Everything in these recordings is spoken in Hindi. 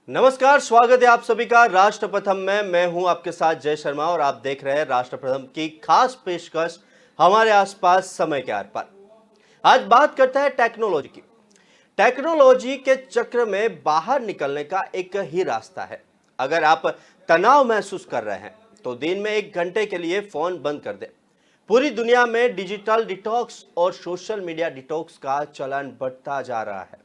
नमस्कार, स्वागत है आप सभी का राष्ट्र प्रथम में। मैं हूं आपके साथ जय शर्मा और आप देख रहे हैं राष्ट्र प्रथम की खास पेशकश हमारे आसपास समय के आर पार। आज बात करते हैं टेक्नोलॉजी की। टेक्नोलॉजी के चक्र में बाहर निकलने का एक ही रास्ता है। अगर आप तनाव महसूस कर रहे हैं तो दिन में 1 घंटे के लिए फोन बंद कर दें। पूरी दुनिया में डिजिटल डिटॉक्स और सोशल मीडिया डिटॉक्स का चलन बढ़ता जा रहा है।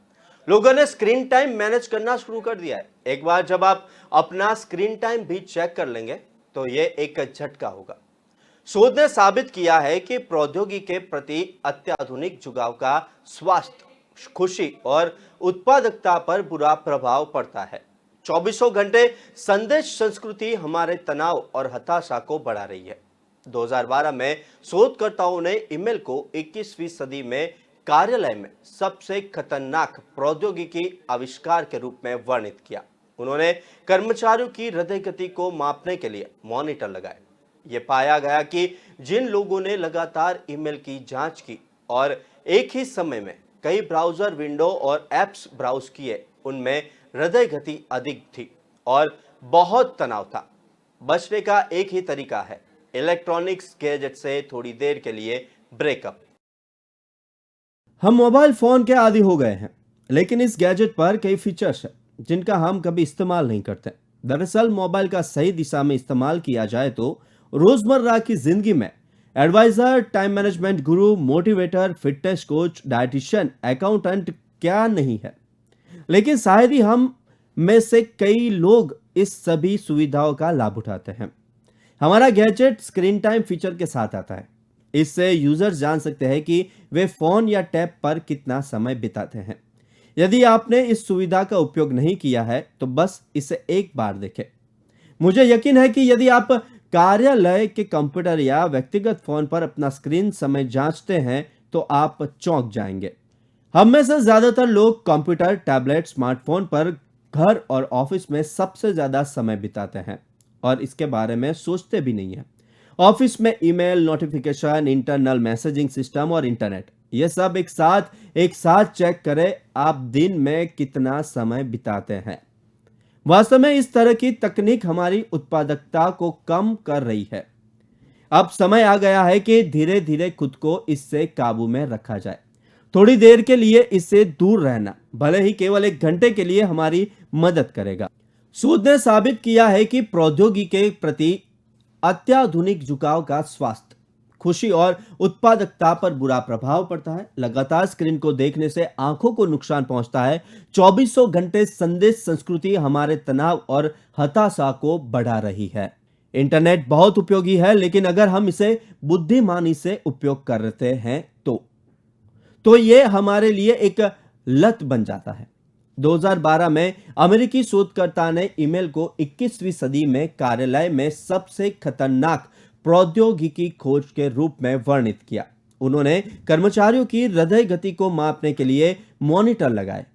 लोगों ने स्क्रीन टाइम मैनेज करना शुरू कर दिया है। एक बार जब आप अपना स्क्रीन टाइम भी चेक कर लेंगे तो ये एक झटका होगा। शोध ने साबित किया है कि प्रौद्योगिकी के प्रति अत्याधुनिक झुकाव का स्वास्थ्य, खुशी और उत्पादकता पर बुरा प्रभाव पड़ता है। 24 घंटे संदेश संस्कृति हमारे तनाव और हताशा को बढ़ा रही है। 2012 में शोधकर्ताओं ने ईमेल को 21वीं सदी में कार्यालय में सबसे खतरनाक प्रौद्योगिकी आविष्कार के रूप में वर्णित किया। उन्होंने कर्मचारियों की हृदय गति को मापने के लिए मॉनिटर लगाए। ये पाया गया कि जिन लोगों ने लगातार ईमेल की जांच की और एक ही समय में कई ब्राउजर विंडो और एप्स ब्राउज किए, उनमें हृदय गति अधिक थी और बहुत तनाव था। बचने का एक ही तरीका है, इलेक्ट्रॉनिक्स गैजेट से थोड़ी देर के लिए ब्रेकअप। हम मोबाइल फोन के आदी हो गए हैं, लेकिन इस गैजेट पर कई फीचर्स हैं जिनका हम कभी इस्तेमाल नहीं करते। दरअसल मोबाइल का सही दिशा में इस्तेमाल किया जाए तो रोजमर्रा की जिंदगी में एडवाइजर, टाइम मैनेजमेंट गुरु, motivator, fitness coach, dietitian, accountant क्या नहीं है। लेकिन शायद ही हम में से कई लोग इस सभी सुविधाओं का लाभ उठाते हैं। हमारा गैजेट स्क्रीन टाइम फीचर के साथ आता है। इससे यूजर जान सकते हैं कि वे फोन या टैब पर कितना समय बिताते हैं। यदि आपने इस सुविधा का उपयोग नहीं किया है तो बस इसे एक बार देखें। मुझे यकीन है कि यदि आप कार्यालय के कंप्यूटर या व्यक्तिगत फोन पर अपना स्क्रीन समय जांचते हैं तो आप चौंक जाएंगे। हम में से ज्यादातर लोग कंप्यूटर, टैबलेट, स्मार्टफोन पर घर और ऑफिस में सबसे ज्यादा समय बिताते हैं और इसके बारे में सोचते भी नहीं है। ऑफिस में email, notification, internal messaging system और इंटरनेट, ये सब एक साथ चेक करें आप दिन में कितना समय बिताते हैं। वास्तव में इस तरह की तकनीक हमारी उत्पादकता को कम कर रही है। अब समय आ गया है कि धीरे धीरे खुद को इससे काबू में रखा जाए। थोड़ी देर के लिए इससे दूर रहना, भले ही केवल 1 घंटे के लिए, हमारी मदद करेगा। शोध ने साबित किया है कि प्रौद्योगिकी के प्रति अत्याधुनिक झुकाव का स्वास्थ्य, खुशी और उत्पादकता पर बुरा प्रभाव पड़ता है। लगातार स्क्रीन को देखने से आंखों को नुकसान पहुंचता है। 24 घंटे संदेश संस्कृति हमारे तनाव और हताशा को बढ़ा रही है। इंटरनेट बहुत उपयोगी है, लेकिन अगर हम इसे बुद्धिमानी से उपयोग करते हैं तो ये हमारे लिए एक लत बन जाता है। 2012 में अमेरिकी शोधकर्ता ने ईमेल को 21वीं सदी में कार्यालय में सबसे खतरनाक प्रौद्योगिकी खोज के रूप में वर्णित किया। उन्होंने कर्मचारियों की हृदय गति को मापने के लिए मॉनिटर लगाए।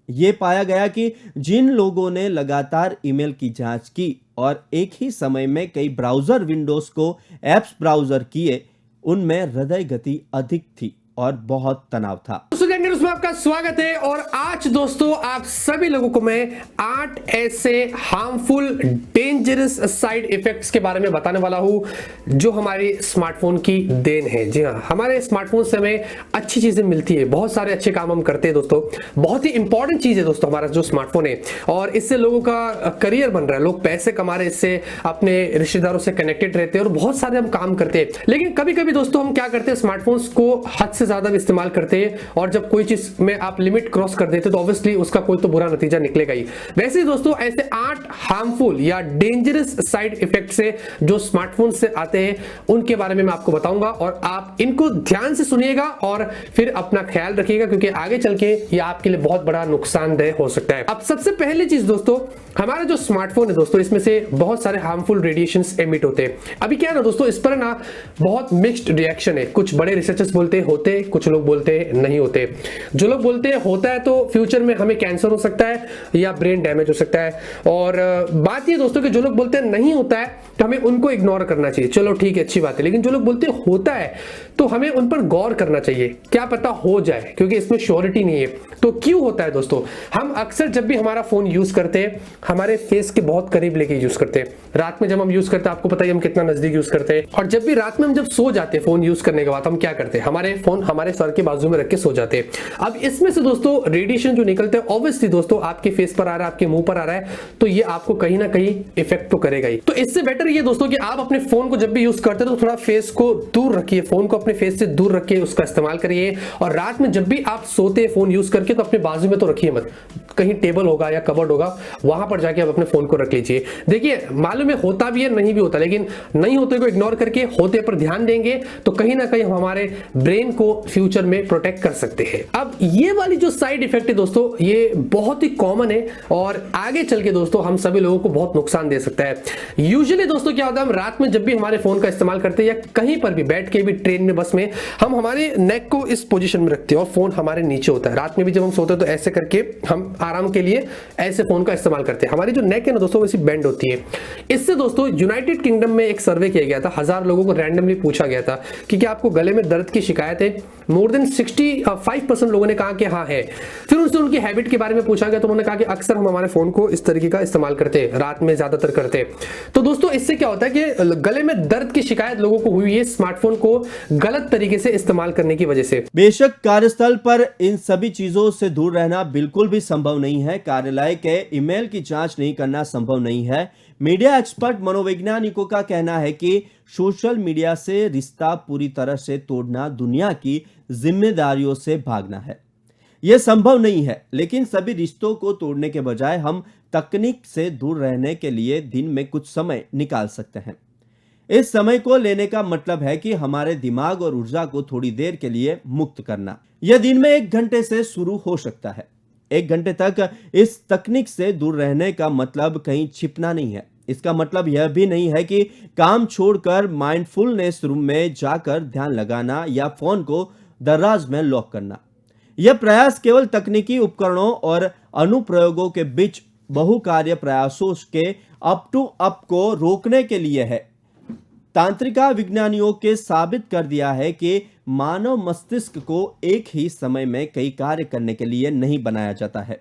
ये पाया गया कि जिन लोगों ने लगातार ईमेल की जांच की और एक ही समय में कई ब्राउजर विंडोज को एप्स ब्राउजर किए, उनमें हृदय गति अधिक थी और बहुत तनाव था। उसमें आपका स्वागत है। और आज दोस्तों आप सभी लोगों को मैं 8 ऐसे हार्मफुल डेंजरस साइड इफेक्ट्स के बारे में बताने वाला हूं जो हमारे स्मार्टफोन की देन है। जी हाँ, हमारे स्मार्टफोन से हमें अच्छी चीजें मिलती है, बहुत सारे अच्छे काम हम करते हैं दोस्तों। बहुत ही इंपॉर्टेंट चीज है दोस्तों हमारा जो स्मार्टफोन है, और इससे लोगों का करियर बन रहा है, लोग पैसे कमा रहे, इससे अपने रिश्तेदारों से कनेक्टेड रहते हैं और बहुत सारे हम काम करते हैं। लेकिन कभी कभी दोस्तों हम क्या करते हैं, स्मार्टफोन्स को हद से ज्यादा भी इस्तेमाल करते हैं, और जब कोई चीज में आप लिमिट क्रॉस कर देते तो ऑब्वियसली उसका कोई तो बुरा नतीजा निकलेगा ही। वैसे ही दोस्तों ऐसे 8 हार्मफुल या डेंजरस साइड इफेक्ट से जो स्मार्टफोन से आते हैं उनके बारे में मैं आपको बताऊंगा, और आप इनको ध्यान से सुनिएगा और फिर अपना ख्याल रखिएगा, क्योंकि आगे चल के ये आपके लिए बहुत बड़ा नुकसानदेह हो सकता है। अब सबसे पहली चीज दोस्तों, हमारा जो स्मार्टफोन है दोस्तों, इसमें से बहुत सारे हार्मफुल रेडिएशंस एमिट होते हैं। अभी क्या है ना दोस्तों, इस पर ना बहुत मिक्स्ड रिएक्शन है। कुछ बड़े रिसर्चर्स बोलते हैं होते, कुछ लोग बोलते हैं नहीं होते। जो लोग बोलते हैं होता है तो फ्यूचर में हमें कैंसर हो सकता है या ब्रेन डैमेज हो सकता है, और बात ये दोस्तों कि जो लोग बोलते हैं नहीं होता है तो हमें उनको इग्नोर करना चाहिए, चलो ठीक है अच्छी बात है, लेकिन जो लोग बोलते हैं होता है तो हमें उन पर गौर करना चाहिए, क्या पता हो जाए, क्योंकि इसमें श्योरिटी नहीं है। तो क्यों होता है दोस्तों? हम अक्सर जब भी हमारा फोन यूज करते हैं हमारे फेस के बहुत करीब लेके यूज करते हैं। रात में जब हम यूज करते हैं आपको पता है हम कितना नजदीक यूज करते हैं, और जब भी रात में हम जब सो जाते हैं फोन यूज करने के बाद हम क्या करते हैं, हमारे फोन हमारे सर के बाजू में रख के सो जाते हैं। अब इसमें से दोस्तों रेडिएशन जो निकलते हैं ऑब्वियसली दोस्तों आपके फेस पर आ रहा है, आपके मुंह पर आ रहा है, तो ये आपको कहीं ना कहीं इफेक्ट तो करेगा ही। तो इससे बेटर ये दोस्तों कि आप अपने फोन को जब भी यूज करते हैं तो थोड़ा फेस को दूर रखिए, फोन को अपने फेस से दूर रखिए, उसका इस्तेमाल करिए। और रात में जब भी आप सोते हैं फोन यूज करके तो अपने बाजू में तो रखिए मत, कहीं टेबल होगा या कबर्ड होगा वहां पर जाके आप अपने फोन को रख लीजिए। देखिए मालूम है होता भी है नहीं भी होता, लेकिन नहीं होते को इग्नोर करके होते पर ध्यान देंगे तो कहीं ना कहीं हम हमारे ब्रेन को फ्यूचर में प्रोटेक्ट कर सकते हैं। अब ये वाली जो साइड इफेक्ट है दोस्तों ये बहुत ही कॉमन है और आगे चल के दोस्तों हम सभी लोगों को बहुत नुकसान दे सकता है। यूजुअली दोस्तों क्या होता है, हम रात में जब भी हमारे फोन का इस्तेमाल करते हैं या कहीं पर भी बैठ के भी ट्रेन में बस में हम हमारे नेक को इस पोजीशन में रखते हैं और फोन हमारे नीचे होता है। रात में भी जब हम सोते हैं तो ऐसे करके हम आराम के लिए ऐसे फोन का इस्तेमाल करते हैं। हमारी जो नेक है ना दोस्तों वैसी बेंड होती है। इससे दोस्तों यूनाइटेड किंगडम में एक सर्वे किया गया था, 1000 लोगों को रैंडमली पूछा गया था कि क्या आपको गले में दर्द की शिकायत है। मोर देन 65% लोगों ने कहा कि हाँ है। फिर उनसे उनकी हैबिट के बारे में पूछा गया तो उन्होंने कहा कि अक्सर हम हमारे फोन को इस तरीके का इस्तेमाल करते हैं, रात में ज्यादातर करते हैं। तो दोस्तों इससे क्या होता है कि गले में दर्द की शिकायत लोगों को हुई है स्मार्टफोन को गलत तरीके से इस्तेमाल करने की वजह से। बेशक कार्यस्थल पर इन सभी चीजों से दूर रहना बिल्कुल भी संभव नहीं है। कार्यालय के ईमेल की जांच नहीं करना संभव नहीं है। मीडिया एक्सपर्ट मनोवैज्ञानिकों का कहना है कि सोशल मीडिया से रिश्ता पूरी तरह से तोड़ना दुनिया की जिम्मेदारियों से भागना है। यह संभव नहीं है, लेकिन सभी रिश्तों को तोड़ने के बजाय हम तकनीक से दूर रहने के लिए दिन में कुछ समय निकाल सकते हैं। इस समय को लेने का मतलब है कि हमारे दिमाग और ऊर्जा को थोड़ी देर के लिए मुक्त करना। यह दिन में 1 घंटे से शुरू हो सकता है। 1 घंटे तक इस तकनीक से दूर रहने का मतलब कहीं छिपना नहीं है। इसका मतलब यह भी नहीं है कि काम छोड़कर माइंडफुलनेस रूम में जाकर ध्यान लगाना या फोन को दराज में लॉक करना। यह प्रयास केवल तकनीकी उपकरणों और अनुप्रयोगों के बीच बहुकार्य प्रयासों के अप टू अप को रोकने के लिए है। तांत्रिका विज्ञानियों के साबित कर दिया है कि मानव मस्तिष्क को एक ही समय में कई कार्य करने के लिए नहीं बनाया जाता है।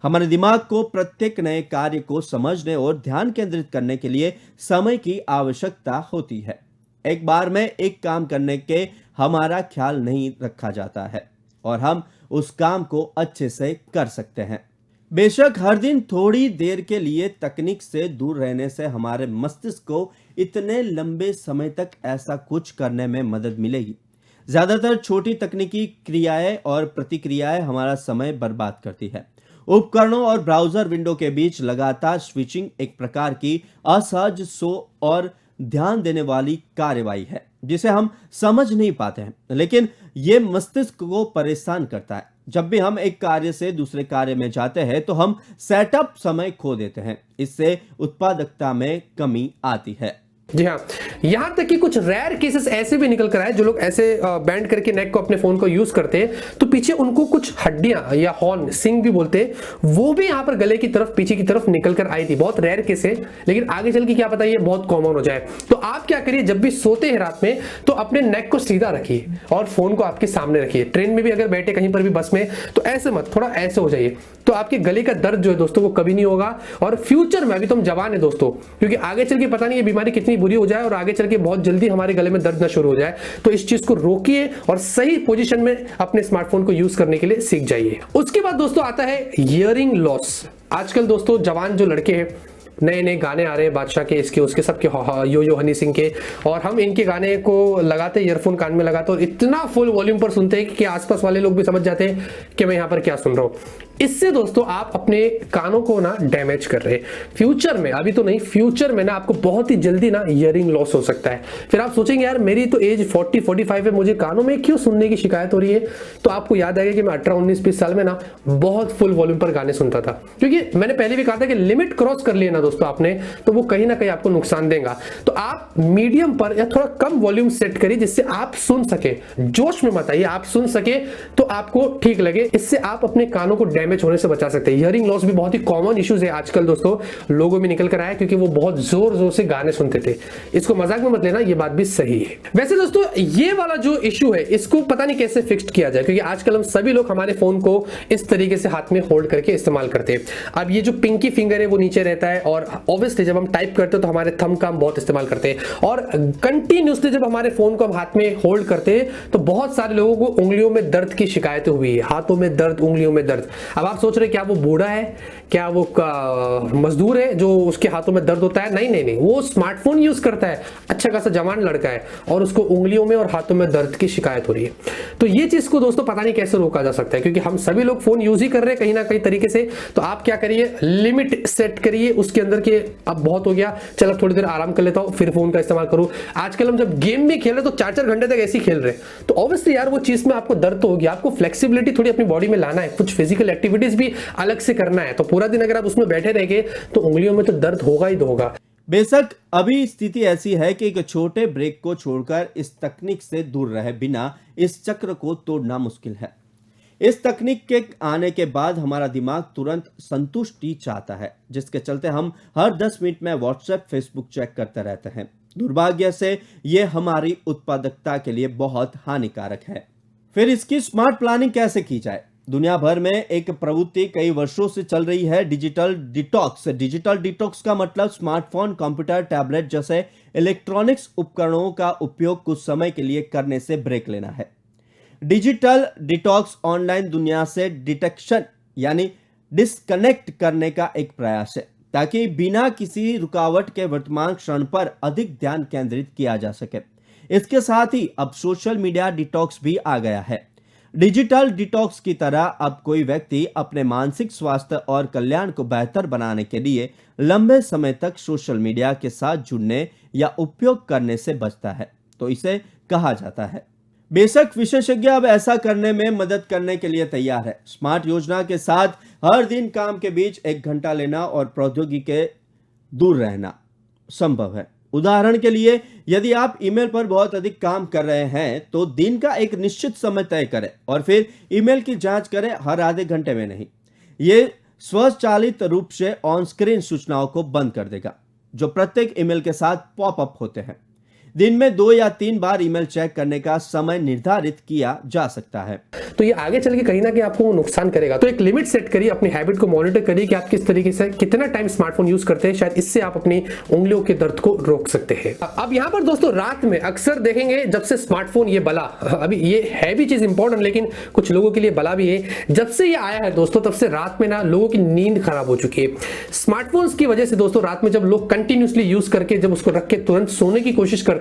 हमारे दिमाग को प्रत्येक नए कार्य को समझने और ध्यान केंद्रित करने के लिए समय की आवश्यकता होती है। एक बार में एक काम करने के हमारा ख्याल नहीं रखा जाता है और हम उस काम को अच्छे से कर सकते हैं। बेशक हर दिन थोड़ी देर के लिए तकनीक से दूर रहने से हमारे मस्तिष्क को इतने लंबे समय तक ऐसा कुछ करने में मदद मिलेगी। ज्यादातर छोटी तकनीकी क्रियाएं और प्रतिक्रियाएं हमारा समय बर्बाद करती है। उपकरणों और ब्राउजर विंडो के बीच लगातार स्विचिंग एक प्रकार की असहज सो और ध्यान देने वाली कार्यवाही है जिसे हम समझ नहीं पाते हैं, लेकिन यह मस्तिष्क को परेशान करता है। जब भी हम एक कार्य से दूसरे कार्य में जाते हैं तो हम सेटअप समय खो देते हैं। इससे उत्पादकता में कमी आती है। जी हाँ, यहां तक कि कुछ रेयर केसेस ऐसे भी निकल कर आए जो लोग ऐसे बैंड करके नेक को अपने फोन को यूज करते हैं तो पीछे उनको कुछ हड्डियां या हॉर्न सिंग भी बोलते हैं वो भी यहां पर गले की तरफ पीछे की तरफ निकल कर आई थी। बहुत रेयर केस है, लेकिन आगे चल के क्या पता ये बहुत कॉमन हो जाए। तो आप क्या करिए, जब भी सोते हैं रात में तो अपने नेक को सीधा रखिए और फोन को आपके सामने रखिए। ट्रेन में भी अगर बैठे कहीं पर भी बस में तो ऐसे मत, थोड़ा ऐसे हो जाइए, तो आपके गले का दर्द जो है दोस्तों वो कभी नहीं होगा। और फ्यूचर में, अभी तो हम जवान है दोस्तों, क्योंकि आगे चल के पता नहीं ये बीमारी कितनी बुरी हो जाए और आगे चल के बहुत जल्दी हमारे गले में दर्द ना शुरू हो जाए। तो इस चीज को रोकिए और सही पोजीशन में अपने स्मार्टफोन को यूज करने के लिए सीख जाइए। उसके बाद दोस्तों आता है हियरिंग लॉस। आजकल दोस्तों जवान जो लड़के हैं, नए नए गाने आ रहे हैं बादशाह के, इसके उसके सबके, यो यो हनी सिंह के, और हम इनके गाने को लगाते ईयरफोन कान में लगाते और इतना फुल वॉल्यूम पर सुनते हैं कि आसपास वाले लोग भी समझ जाते हैं कि मैं यहाँ पर क्या सुन रहा हूँ। इससे दोस्तों आप अपने कानों को ना डैमेज कर रहे हैं। फ्यूचर में, अभी तो नहीं, फ्यूचर में ना आपको बहुत ही जल्दी ना हियरिंग लॉस हो सकता है। फिर आप सोचेंगे यार मेरी तो एज 40-45 है, मुझे कानों में क्यों सुनने की शिकायत हो रही है। तो आपको याद आएगा कि मैं 18-19-20 साल में ना बहुत फुल वॉल्यूम पर गाने सुनता था, क्योंकि मैंने पहले भी कहा था कि लिमिट क्रॉस कर लिया ना दोस्तों आपने, तो वो कहीं ना कहीं आपको नुकसान देगा। तो आप मीडियम पर या थोड़ा कम वॉल्यूम सेट करिए जिससे आप सुन सके, जोश में मत आइए, आप सुन सके तो आपको ठीक लगे। इससे आप अपने कानों को डैमेज होने से बचा सकते हैं। हियरिंग लॉस भी बहुत ही कॉमन इश्यूज है आजकल दोस्तों, लोगों में निकल कर आया क्योंकि वो बहुत जोर जोर से गाने सुनते थे। इसको मजाक में मत लेना, ये बात भी सही है। वैसे दोस्तों ये वाला जो इशू है इसको पता नहीं कैसे फिक्स किया जाए, क्योंकि आजकल हम सभी लोग हमारे फोन को इस तरीके से हाथ में होल्ड करके इस्तेमाल करते हैं। अब ये जो पिंकी फिंगर है वो नीचे रहता है, और ऑब्वियसली जब हम टाइप करते हैं तो हमारे थंब का हम बहुत इस्तेमाल करते हैं, और कंटिन्यूसली जब हमारे फोन को हम हाथ में होल्ड करते हैं तो बहुत सारे लोगों को उंगलियों में दर्द की शिकायतें हुई है, हाथों में दर्द, उंगलियों में दर्द। अब आप सोच रहे क्या वो बूढ़ा है, क्या वो मजदूर है जो उसके हाथों में दर्द होता है? नहीं नहीं नहीं, वो स्मार्टफोन यूज करता है, अच्छा खासा जवान लड़का है और उसको उंगलियों में और हाथों में दर्द की शिकायत हो रही है। तो ये चीज को दोस्तों पता नहीं कैसे रोका जा सकता है, क्योंकि हम सभी लोग फोन यूज ही कर रहे हैं कहीं ना कहीं तरीके से। तो आप क्या करिए, लिमिट सेट करिए उसके अंदर के, अब बहुत हो गया, चलो थोड़ी देर आराम कर लेता हूं फिर फोन का इस्तेमाल करूं। आजकल हम जब गेम में खेल रहे तो 4-4 घंटे तक ऐसे ही खेल रहे, तो ऑब्वियसली यार वो चीज में आपको दर्द तो होगी। आपको फ्लेक्सिबिलिटी थोड़ी अपनी बॉडी में लाना है, कुछ फिजिकल एक्टिविटीज भी अलग से करना है। तो पूरा दिन अगर आप उसमें बैठे रहेंगे तो उंगलियों में तो दर्द होगा ही होगा। बेशक अभी स्थिति ऐसी है कि एक छोटे ब्रेक को छोड़कर इस तकनीक से दूर रहे बिना इस चक्र को तोड़ना मुश्किल है। इस तकनीक के आने के बाद हमारा दिमाग तुरंत संतुष्टि चाहता है, जिसके चलते हम हर 10 मिनट में व्हाट्सएप, फेसबुक चेक करते रहते हैं। दुर्भाग्य से ये हमारी उत्पादकता के लिए बहुत हानिकारक है। फिर इसकी स्मार्ट प्लानिंग कैसे की जाए? दुनिया भर में एक प्रवृत्ति कई वर्षों से चल रही है, डिजिटल डिटॉक्स। डिजिटल डिटॉक्स का मतलब स्मार्टफोन, कंप्यूटर, टैबलेट जैसे इलेक्ट्रॉनिक्स उपकरणों का उपयोग कुछ समय के लिए करने से ब्रेक लेना है। डिजिटल डिटॉक्स ऑनलाइन दुनिया से डिटेक्शन यानी डिस्कनेक्ट करने का एक प्रयास है, ताकि बिना किसी रुकावट के वर्तमान क्षण पर अधिक ध्यान केंद्रित किया जा सके। इसके साथ ही अब सोशल मीडिया डिटॉक्स भी आ गया है। डिजिटल डिटॉक्स की तरह अब कोई व्यक्ति अपने मानसिक स्वास्थ्य और कल्याण को बेहतर बनाने के लिए लंबे समय तक सोशल मीडिया के साथ जुड़ने या उपयोग करने से बचता है, तो इसे कहा जाता है। बेशक विशेषज्ञ अब ऐसा करने में मदद करने के लिए तैयार है। स्मार्ट योजना के साथ हर दिन काम के बीच 1 घंटा लेना और प्रौद्योगिकी के दूर रहना संभव है। उदाहरण के लिए, यदि आप ईमेल पर बहुत अधिक काम कर रहे हैं तो दिन का एक निश्चित समय तय करें और फिर ईमेल की जांच करें, हर आधे घंटे में नहीं। ये स्वचालित रूप से ऑन स्क्रीन सूचनाओं को बंद कर देगा जो प्रत्येक ईमेल के साथ पॉपअप होते हैं। दिन में 2 या 3 बार ईमेल चेक करने का समय निर्धारित किया जा सकता है। तो ये आगे चल के कहीं ना कहीं आपको नुकसान करेगा। तो एक लिमिट सेट करिए, अपनी हैबिट को मॉनिटर करिए कि आप किस तरीके से कितना टाइम स्मार्टफोन यूज करते हैं, शायद इससे आप अपनी उंगलियों के दर्द को रोक सकते हैं। अब यहाँ पर दोस्तों रात में अक्सर देखेंगे जब से स्मार्टफोन ये बला, अभी ये है भी चीज इंपॉर्टेंट लेकिन कुछ लोगों के लिए बला भी है। जब से ये आया है दोस्तों तब से रात में ना लोगों की नींद खराब हो चुकी है स्मार्टफोन्स की वजह से। दोस्तों रात में जब लोग कंटिन्यूसली यूज करके जब उसको रख के तुरंत सोने की कोशिश करते हैं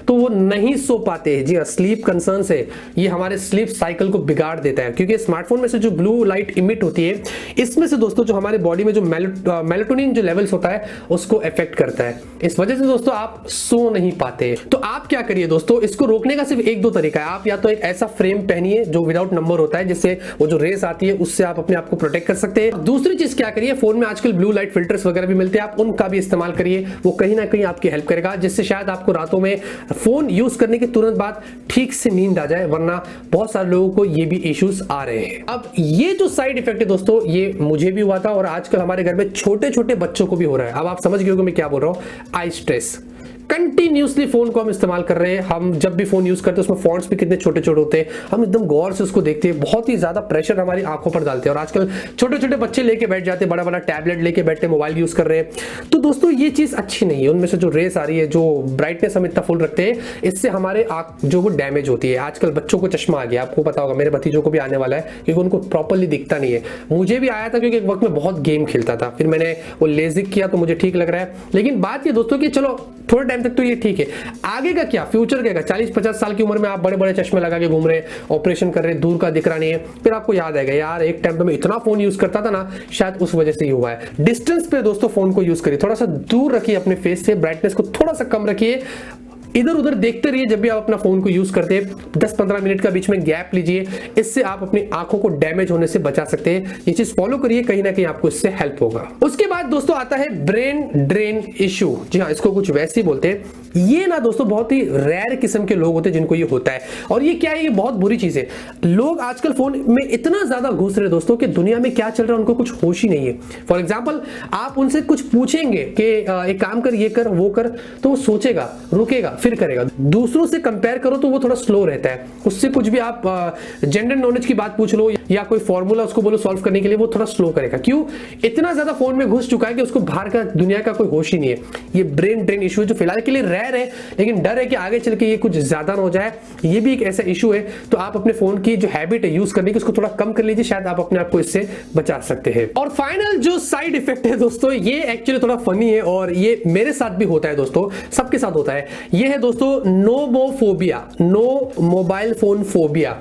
तो वो नहीं सो पाते हैं। जी हाँ, स्लीप कंसर्न से ये हमारे स्लीप साइकिल को बिगाड़ देता है, क्योंकि स्मार्टफोन में से जो ब्लू लाइट इमिट होती है इसमें से दोस्तों जो हमारे बॉडी में जो मेलाटोनिन जो लेवल्स होता है उसको इफेक्ट करता है। इस वजह से दोस्तों आप सो नहीं पाते। तो आप क्या करिए दोस्तों, इसको रोकने का सिर्फ 1-2 तरीका है। आप या तो एक ऐसा फ्रेम पहनिए जो विदाउट नंबर होता है, जिससे वो जो रेस आती है उससे आप अपने आप को प्रोटेक्ट कर सकते हैं। दूसरी चीज क्या करिए, फोन में आजकल ब्लू लाइट फिल्टर्स वगैरह भी मिलते हैं, आप उनका भी इस्तेमाल करिए। वो कहीं ना कहीं आपकी हेल्प करेगा, जिससे शायद आपको रातों में फोन यूज करने के तुरंत बाद ठीक से नींद आ जाए, वरना बहुत सारे लोगों को ये भी इश्यूज आ रहे हैं। अब ये जो साइड इफेक्ट है दोस्तों, ये मुझे भी हुआ था और आजकल हमारे घर में छोटे छोटे बच्चों को भी हो रहा है। अब आप समझ गए हो कि मैं क्या बोल रहा हूं। आई स्ट्रेस, कंटिन्यूसली फोन को हम इस्तेमाल कर रहे हैं। हम जब भी फोन यूज करते हैं उसमें फॉन्ट्स भी कितने छोटे छोटे होते हैं, हम एकदम गौर से उसको देखते हैं, बहुत ही ज्यादा प्रेशर हमारी आंखों पर डालते हैं। और आजकल छोटे छोटे बच्चे लेके बैठ जाते हैं, बड़ा बड़ा टैबलेट लेके बैठते, मोबाइल यूज कर रहे हैं। तो दोस्तों ये चीज अच्छी नहीं है। उनमें से जो रेस आ रही है, जो ब्राइटनेस हम इतना फुल रखते हैं, इससे हमारे आंख जो वो डैमेज होती है। आजकल बच्चों को चश्मा आ गया, आपको पता होगा, मेरे भतीजों को भी आने वाला है, क्योंकि उनको प्रॉपर्ली दिखता नहीं है। मुझे भी आया था क्योंकि एक वक्त में बहुत गेम खेलता था, फिर मैंने वो लेजिक किया तो मुझे ठीक लग रहा है। लेकिन बात ये दोस्तों कि चलो थोड़े टाइम टाइम तक तो ये ठीक है, आगे का क्या, फ्यूचर क्या, 40-50 साल की उम्र में आप बड़े बड़े चश्मे लगा के घूम रहे हैं, ऑपरेशन कर रहे हैं, दूर का दिख रहा नहीं है, फिर आपको याद आएगा यार एक टाइम पे मैं इतना फोन यूज करता था ना, शायद उस वजह से ही हुआ है। डिस्टेंस पे दोस्तों फोन को यूज करिए, थोड़ा सा दूर रखिए अपने फेस से, ब्राइटनेस को थोड़ा सा कम रखिए, इधर उधर देखते रहिए जब भी आप अपना फोन को यूज करते हैं, 10-15 मिनट का बीच में गैप लीजिए, इससे आप अपनी आंखों को डैमेज होने से बचा सकते हैं। ये चीज फॉलो करिए, कहीं ना कहीं आपको इससे हेल्प होगा। उसके बाद दोस्तों आता है ब्रेन ड्रेन इशू, जी हाँ, इसको कुछ वैसे ही बोलते हैं। ये ना दोस्तों बहुत ही रेयर किस्म के लोग होते हैं जिनको ये होता है, और ये क्या है, ये बहुत बुरी चीज है। लोग आजकल फोन में इतना ज्यादा घुस रहे दोस्तों कि दुनिया में क्या चल रहा है उनको कुछ होश ही नहीं है। फॉर एग्जाम्पल आप उनसे कुछ पूछेंगे कि एक काम कर, ये कर, वो कर, तो वो सोचेगा, रुकेगा, फिर करेगा। दूसरों से कंपेयर करो तो वो थोड़ा स्लो रहता है, उससे कुछ भी आप जनरल नॉलेज की बात पूछ लो या कोई फॉर्मूला उसको बोलो सॉल्व करने के लिए, वो थोड़ा स्लो करेगा। क्यों? इतना ज्यादा फोन में घुस चुका है कि उसको बाहर का दुनिया का कोई होश ही नहीं है। ये ब्रेन ड्रेन इशू जो फिलहाल के लिए रेयर है, लेकिन डर है कि आगे चल के ये कुछ ज्यादा ना हो जाए, ये भी एक ऐसा इशू है। तो आप अपने फोन की जो हैबिट है यूज करने की, उसको थोड़ा कम कर लीजिए, शायद आप अपने आप को इससे बचा सकते हैं। और फाइनल जो साइड इफेक्ट है दोस्तों, ये एक्चुअली थोड़ा फनी है और ये मेरे साथ भी होता है दोस्तों, सबके साथ होता है। ये है दोस्तों nomophobia, no mobile phone phobia.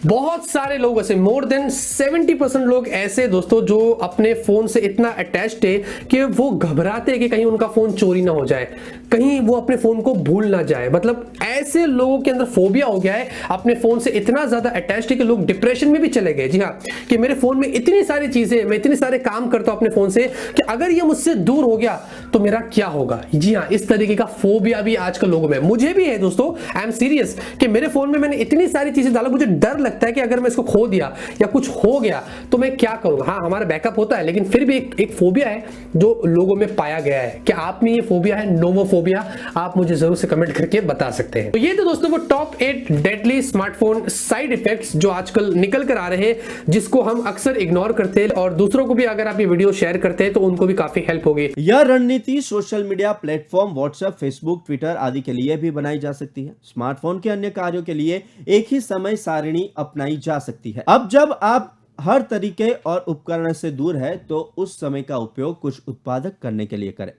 बहुत सारे लोग ऐसे, मोर देन 70% लोग ऐसे दोस्तों जो अपने फोन से इतना अटैच्ड है कि वो घबराते हैं कि कहीं उनका फोन चोरी ना हो जाए, कहीं वो अपने फोन को भूल ना जाए। मतलब ऐसे लोगों के अंदर फोबिया हो गया है, अपने फोन से इतना ज्यादा अटैच्ड है कि लोग डिप्रेशन में भी चले गए। जी हाँ, कि मेरे फोन में इतनी सारी चीजें, मैं इतने सारे काम करता हूं अपने फोन से कि अगर ये मुझसे दूर हो गया तो मेरा क्या होगा। जी हाँ, इस तरीके का फोबिया भी आजकल लोगों में, मुझे भी है दोस्तों, आई एम सीरियस, कि मेरे फोन में मैंने इतनी सारी चीजें डाला, मुझे डर लगता है कि अगर मैं इसको खो दिया या कुछ हो गया तो मैं क्या करूंगा। हाँ, हमारा बैकअप होता है, लेकिन फिर भी एक फोबिया है जो लोगों में पाया गया है। क्या आप में ये फोबिया है, नोमोफोबिया? आप मुझे जरूर से कमेंट करके बता सकते हैं। तो ये तो दोस्तों वो top 8 deadly smartphone side effects जो आजकल निकल कर आ रहे हैं, जिसको हम अक्सर इग्नोर करते हैं, और दूसरों को भी अगर आप ये वीडियो शेयर करते हैं तो उनको भी काफी हेल्प होगी। यह रणनीति social media platform WhatsApp, Facebook, Twitter आदि के लिए भी बनाई जा सकती है। स्मार्टफोन के अन्य कार्यों के लिए एक ही समय सारिणी अपनाई जा सकती है। अब जब आप हर तरीके और उपकरण से दूर है तो उस समय का उपयोग कुछ उत्पादक करने के लिए करें।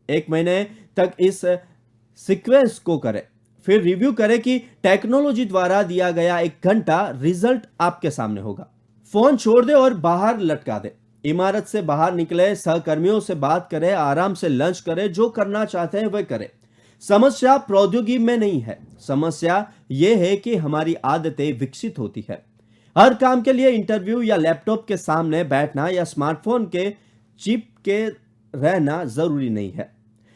1 महीने तक इस सीक्वेंस को करें, फिर रिव्यू करें कि टेक्नोलॉजी द्वारा दिया गया 1 घंटा रिजल्ट आपके सामने होगा। फोन छोड़ दे और बाहर लटका दे, इमारत से बाहर निकले, सहकर्मियों से बात करें, आराम से लंच करें, जो करना चाहते हैं वह करें। समस्या प्रौद्योगिकी में नहीं है, समस्या यह है कि हमारी आदतें विकसित होती है। हर काम के लिए इंटरव्यू या लैपटॉप के सामने बैठना या स्मार्टफोन के चिप के रहना जरूरी नहीं है।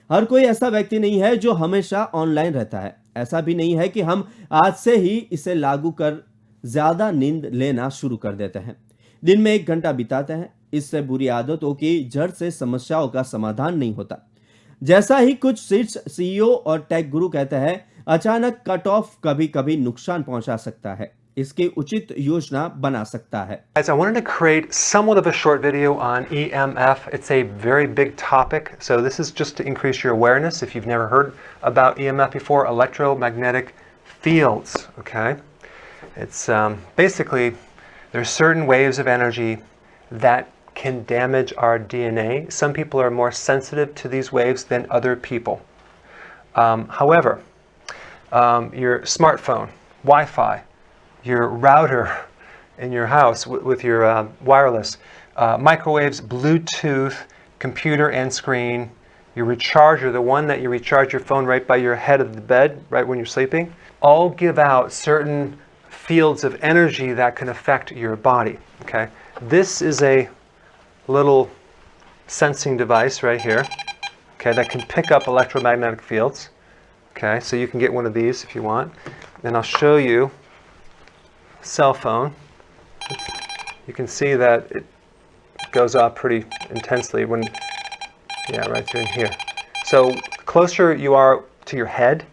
हर कोई ऐसा व्यक्ति नहीं है जो हमेशा ऑनलाइन रहता है। ऐसा भी नहीं है कि हम आज से ही इसे लागू कर ज्यादा नींद लेना शुरू कर देते हैं। दिन में 1 घंटा बिताते हैं। इससे बुरी आदतों की जड़ से समस्याओं का समाधान नहीं होता। जैसा ही कुछ शीर्ष सीईओ और टेक गुरु कहते हैं, अचानक कट ऑफ कभी कभी नुकसान पहुंचा सकता है, इसकी उचित योजना बना सकता है। Guys, I wanted to create somewhat of a short video on EMF. It's a very big topic, so this is just to increase your awareness if you've never heard about EMF before, electromagnetic fields, okay? It's basically there's certain waves of energy that can damage our DNA. Some people are more sensitive to these waves than other people. However, your smartphone, Wi-Fi, your router in your house with your wireless, microwaves, Bluetooth, computer and screen, your recharger, the one that you recharge your phone right by your head of the bed, right when you're sleeping, all give out certain fields of energy that can affect your body, okay? This is a little sensing device right here, okay, that can pick up electromagnetic fields, okay? So you can get one of these if you want. And I'll show you cell phone. You can see that it goes off pretty intensely when, yeah, right through in here. So the closer you are to your head,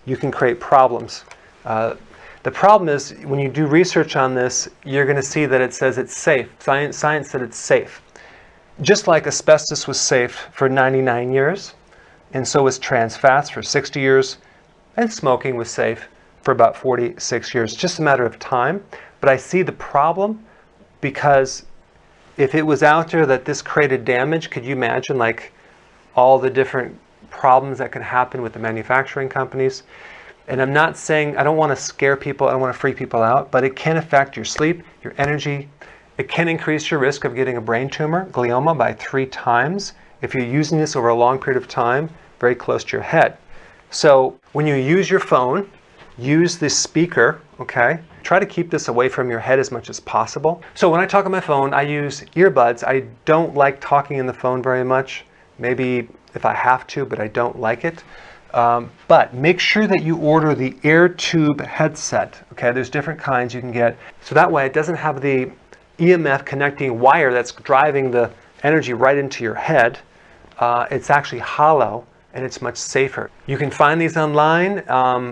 you can create problems. The problem is when you do research on this, you're going to see that it says it's safe. Science said it's safe. Just like asbestos was safe for 99 years, and so was trans fats for 60 years, and smoking was safe for about 46 years. Just a matter of time. But I see the problem because if it was out there that this created damage, could you imagine like all the different problems that can happen with the manufacturing companies. And I'm not saying, I don't want to scare people, I don't want to freak people out, but it can affect your sleep, your energy. It can increase your risk of getting a brain tumor, glioma, by 3 times if you're using this over a long period of time, very close to your head. So when you use your phone, use this speaker, okay? Try to keep this away from your head as much as possible. So when I talk on my phone, I use earbuds. I don't like talking in the phone very much. Maybe if I have to, but I don't like it. But make sure that you order the AirTube headset. Okay, there's different kinds you can get. So that way it doesn't have the EMF connecting wire that's driving the energy right into your head. It's actually hollow and it's much safer. You can find these online,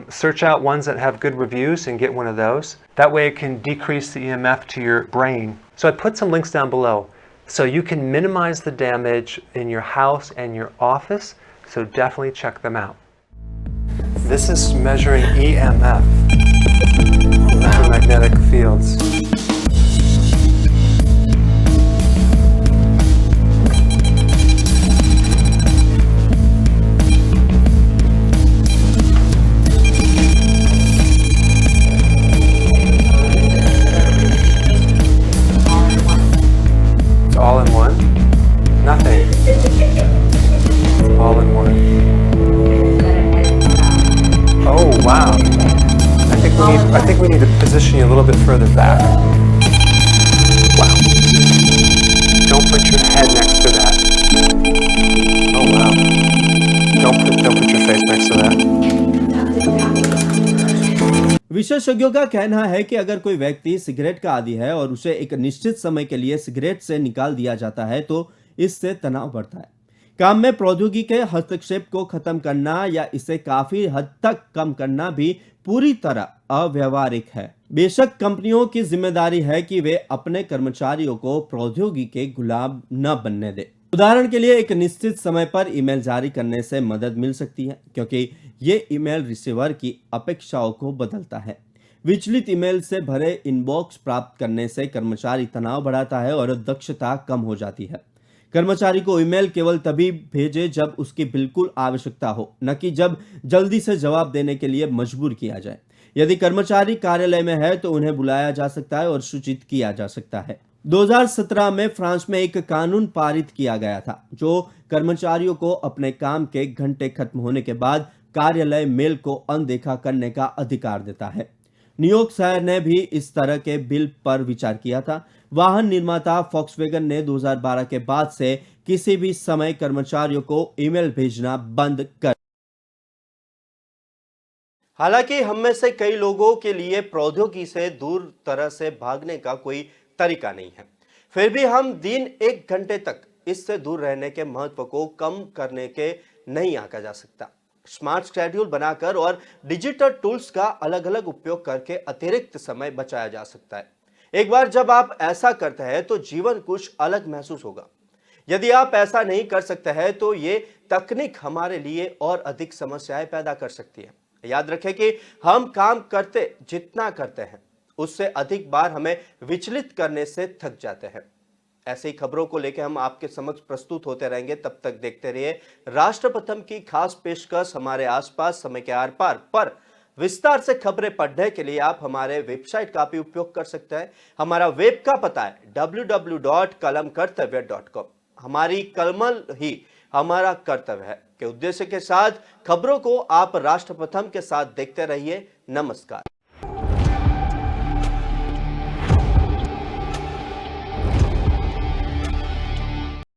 search out ones that have good reviews and get one of those. That way it can decrease the EMF to your brain. So I put some links down below so you can minimize the damage in your house and your office. So definitely check them out. This is measuring EMF, electromagnetic fields. It's all in one? Nothing. All in one. Oh wow! I think we need to position you a little bit further back. Wow! Don't put your head next to that. Oh wow! Don't put your face next to that. विशेषज्ञों का कहना है कि अगर कोई व्यक्ति सिगरेट का आदी है और उसे एक निश्चित समय के लिए सिगरेट से निकाल दिया जाता है तो इससे तनाव बढ़ता है। काम में प्रौद्योगिकी के हस्तक्षेप को खत्म करना या इसे काफी हद तक कम करना भी पूरी तरह अव्यावहारिक है। बेशक कंपनियों की जिम्मेदारी है कि वे अपने कर्मचारियों को प्रौद्योगिकी के गुलाम न बनने दें। उदाहरण के लिए एक निश्चित समय पर ईमेल जारी करने से मदद मिल सकती है क्योंकि ये ईमेल रिसीवर की अपेक्षाओं को बदलता है। विचलित ईमेल से भरे इनबॉक्स प्राप्त करने से कर्मचारी तनाव बढ़ाता है और दक्षता कम हो जाती है। कर्मचारी को ईमेल केवल तभी भेजे जब उसकी बिल्कुल आवश्यकता हो, न कि जब जल्दी से जवाब देने के लिए मजबूर किया जाए। यदि कर्मचारी कार्यालय में है तो उन्हें बुलाया जा सकता है और सूचित किया जा सकता है। 2017 में फ्रांस में एक कानून पारित किया गया था जो कर्मचारियों को अपने काम के घंटे खत्म होने के बाद कार्यालय मेल को अनदेखा करने का अधिकार देता है। न्यूयॉर्क शहर ने भी इस तरह के बिल पर विचार किया था। वाहन निर्माता फॉक्सवैगन ने 2012 के बाद से किसी भी समय कर्मचारियों को ईमेल भेजना बंद कर। हालांकि हम में से कई लोगों के लिए प्रौद्योगिकी से दूर तरह से भागने का कोई तरीका नहीं है, फिर भी हम दिन 1 घंटे तक इससे दूर रहने के महत्व को कम करने के नहीं आंका जा सकता। स्मार्ट शेड्यूल बनाकर और डिजिटल टूल्स का अलग अलग उपयोग करके अतिरिक्त समय बचाया जा सकता है। एक बार जब आप ऐसा करते हैं तो जीवन कुछ अलग महसूस होगा। यदि आप ऐसा नहीं कर सकते हैं तो ये तकनीक हमारे लिए और अधिक समस्याएं पैदा कर सकती है। याद रखें कि हम काम करते जितना करते हैं उससे अधिक बार हमें विचलित करने से थक जाते हैं। ऐसे ही खबरों को लेकर हम आपके समक्ष प्रस्तुत होते रहेंगे। तब तक देखते रहिए राष्ट्रप्रथम की खास पेशकश हमारे आसपास समय के आर पार पर विस्तार से खबरें पढ़ने के लिए आप हमारे वेबसाइट का भी उपयोग कर सकते हैं। हमारा वेब का पता है www.kalamkartavya.com। हमारी कलमल ही हमारा कर्तव्य है के उद्देश्य के साथ खबरों को आप राष्ट्रप्रथम के साथ देखते रहिए। नमस्कार।